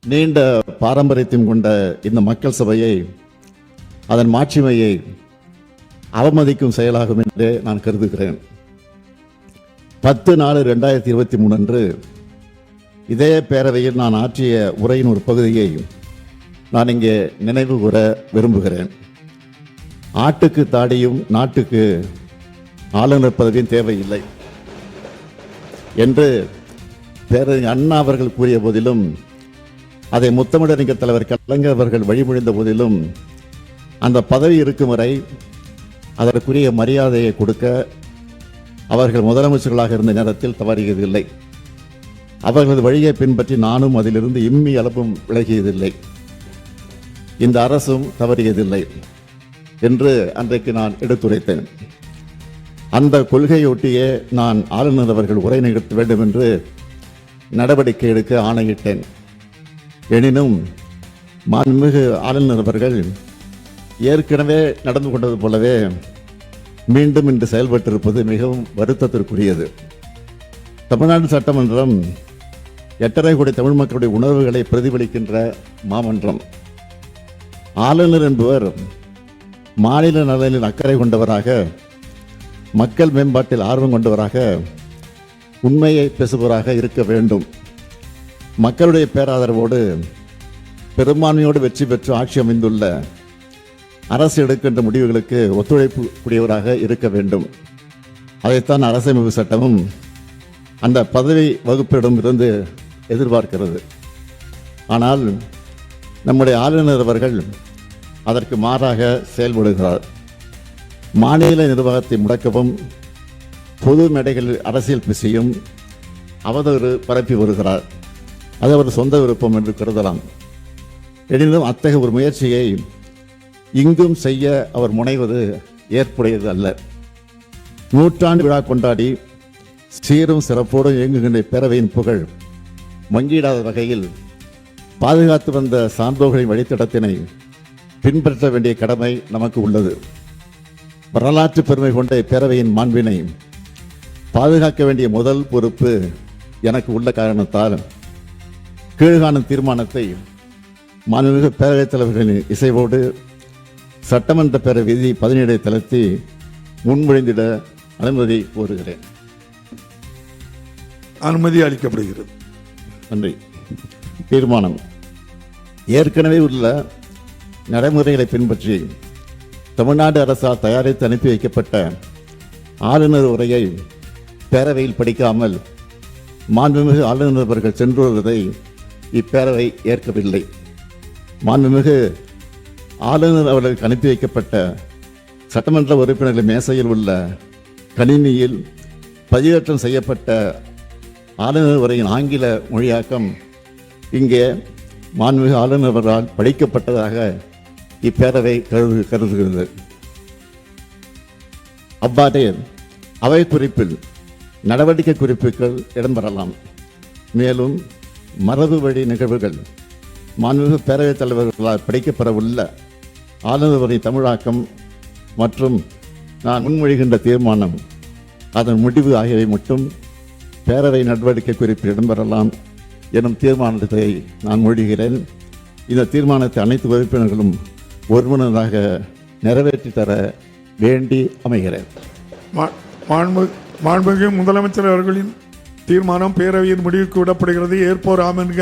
நீண்ட பாரம்பரியத்தையும் கொண்ட இந்த மக்கள் சபையை, அதன் மாட்சிமையை அவமதிக்கும் செயலாகும் என்றே நான் கருதுகிறேன். 10/4/2023 அன்று இதே பேரவையில் நான் ஆற்றிய உரையின் ஒரு பகுதியை நான் இங்கே நினைவு கூற விரும்புகிறேன். ஆட்டுக்கு தாடியும் நாட்டுக்கு ஆளுநர் பதவியும் தேவையில்லை என்று பேரறிஞர் அண்ணா அவர்கள் கூறிய போதிலும், அதை முத்தமிழறிஞர் தலைவர் கலைஞர் அவர்கள் வழிமொழிந்த போதிலும், அந்த பதவி இருக்கும் வரை அதற்குரிய மரியாதையை கொடுக்க அவர்கள் முதலமைச்சர்களாக இருந்த நேரத்தில் தவறியதில்லை. அவர்களது வழியை பின்பற்றி நானும் அதிலிருந்து இம்மி அளவும் விலகியதில்லை. இந்த அரசும் தவறியதில்லை என்று அன்றைக்கு நான் எடுத்துரைத்தேன். அந்த கொள்கையொட்டியே நான் ஆளுநர் அவர்கள் உரை நிகழ்த்த வேண்டும் என்று நடவடிக்கை எடுக்க ஆணையிட்டேன். எனினும் மாண்புமிகு ஆளுநர் அவர்கள் ஏற்கனவே நடந்து கொண்டது போலவே மீண்டும் இன்று செயல்பட்டிருப்பது மிகவும் வருத்தத்திற்குரியது. தமிழ்நாடு சட்டமன்றம் 8.5 கோடி தமிழ் மக்களுடைய உணர்வுகளை பிரதிபலிக்கின்ற மாமன்றம். ஆளுநர் என்பவர் மாநில நலனில் அக்கறை கொண்டவராக, மக்கள் மேம்பாட்டில் ஆர்வம் கொண்டவராக, உண்மையை பேசுபவராக இருக்க வேண்டும். மக்களுடைய பேராதரவோடு பெரும்பான்மையோடு வெற்றி பெற்று ஆட்சி அமைந்துள்ள அரசு எடுக்கின்ற முடிவுகளுக்கு ஒத்துழைப்பு கூடியவராக இருக்க வேண்டும். அதைத்தான் அரசமைப்பு சட்டமும் அந்த பதவி வகுப்பிடம் இருந்து எதிர்பார்க்கிறது. ஆனால் நம்முடைய ஆளுநர் அவர்கள் அதற்கு மாறாக செயல்படுகிறார். மாநில நிர்வாகத்தை முடக்கவும், பொது மேடைகளில் அரசியல் பேசியும் அவதூறு பரப்பி வருகிறார். அது அவர் சொந்த விருப்பம் என்று கருதலாம். எனினும் அத்தகைய ஒரு முயற்சியை இங்கும் செய்ய அவர் முனைவது ஏற்புடையது அல்ல. நூற்றாண்டு விழா கொண்டாடி சீரும் சிறப்போடு இயங்குகின்ற பேரவையின் புகழ் மங்கிடாத வகையில் பாதுகாத்து வந்த சான்றோர்களின் வழித்தடத்தினை பின்பற்ற வேண்டிய கடமை நமக்கு உள்ளது. வரலாற்று பெருமை கொண்ட பேரவையின் மாண்பினை பாதுகாக்க வேண்டிய முதல் பொறுப்பு எனக்கு உள்ள காரணத்தால் கீழ்காணும் தீர்மானத்தை மாண்புமிகு பேரவைத் தலைவர்களின் இசைவோடு சட்டமன்ற பேரவை விதி 17 தளர்த்தி முன்மொழிந்திட அனுமதி கோருகிறேன். அனுமதி அளிக்கப்படுகிறது. நன்றி. தீர்மானம்: ஏற்கனவே உள்ள நடைமுறைகளை பின்பற்றி தமிழ்நாடு அரசால் தயாரித்து அனுப்பி வைக்கப்பட்ட ஆளுநர் உரையை பேரவையில் படிக்காமல் மாண்புமிகு ஆளுநர் அவர்கள் சென்று வருவதை இப்பேரவை ஏற்கவில்லை. மாண்புமிகு ஆளுநர் அவர்களுக்கு அனுப்பி வைக்கப்பட்ட சட்டமன்ற உறுப்பினர்கள் மேசையில் உள்ள கணினியில் பதிவேற்றம் செய்யப்பட்ட ஆளுநர் உரையின் ஆங்கில மொழியாக்கம் இங்கே மாண்புமிகு ஆளுநர் அவர்களால் படிக்கப்பட்டதாக இப்பேரவை கருதுகிறது. அவ்வாறே அவை குறிப்பில் நடவடிக்கை குறிப்புகள் இடம்பெறலாம். மேலும் மரபு வழி நிகழ்வுகள் மாண்புமிகு பேரவைத் தலைவர்களால் படிக்கப்பெறவுள்ள ஆளுநர் உரை தமிழாக்கம் மற்றும் நான் முன்மொழிகின்ற தீர்மானம், அதன் முடிவு ஆகியவை மட்டும் பேரவை நடவடிக்கை குறிப்பில் இடம்பெறலாம் எனும் தீர்மானத்தை நான் மொழிகிறேன். இந்த தீர்மானத்தை அனைத்து உறுப்பினர்களும் ஒருமனதாக நிறைவேற்றி தர வேண்டி அமைகிறேன். மாண்புமிகு முதலமைச்சர் அவர்களின் தீர்மானம் பேரவையின் முடிவுக்கு விடப்படுகிறது. ஏற்போர் ஆம் என்க,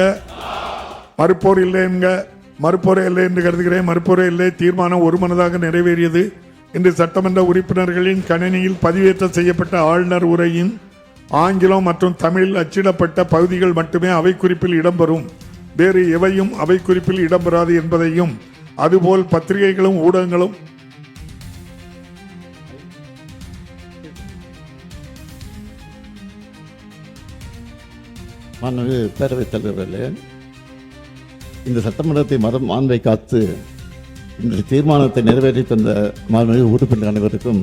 மறுப்போர் இல்லை என்க. மறுப்போரே இல்லை என்று கருதுகிறேன். மறுப்போரே இல்லை. தீர்மானம் ஒருமனதாக நிறைவேறியது. இன்று சட்டமன்ற உறுப்பினர்களின் கணினியில் பதிவேற்றம் செய்யப்பட்ட ஆளுநர் உரையின் ஆங்கிலம் மற்றும் தமிழில் அச்சிடப்பட்ட பகுதிகள் மட்டுமே அவை குறிப்பில் இடம்பெறும். வேறு எவையும் அவை குறிப்பில் இடம்பெறாது என்பதையும், அதுபோல் பத்திரிகைகளும் ஊடகங்களும் மாண்புமிகு பேரவைத் தலைவர்களே, இந்த சட்டமன்றத்தை மாண்பை காத்து இந்த தீர்மானத்தை நிறைவேற்றி தந்த மாண்புமிகு உறுப்பினர் அனைவருக்கும்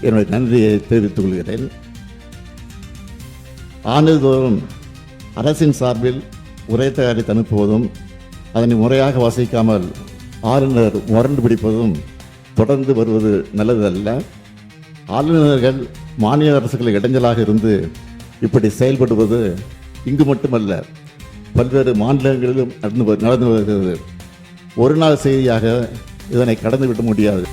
என்னுடைய நன்றியை தெரிவித்துக் கொள்கிறேன். ஆண்டுதோறும் அரசின் சார்பில் உரை தயாரித்து அனுப்புவதும் அதனை முறையாக வாசிக்காமல் ஆளுநர் முரண்டு பிடிப்பதும் தொடர்ந்து வருவது நல்லதல்ல. ஆளுநர்கள் மாநில அரசுகளுக்கு இடைஞ்சலாக இருந்து இப்படி செயல்படுவது இங்கு மட்டுமல்ல, பல்வேறு மாநிலங்களிலும் நடந்து வருகிறது. ஒரு நாள் செய்தியாக இதனை கடந்துவிட முடியாது.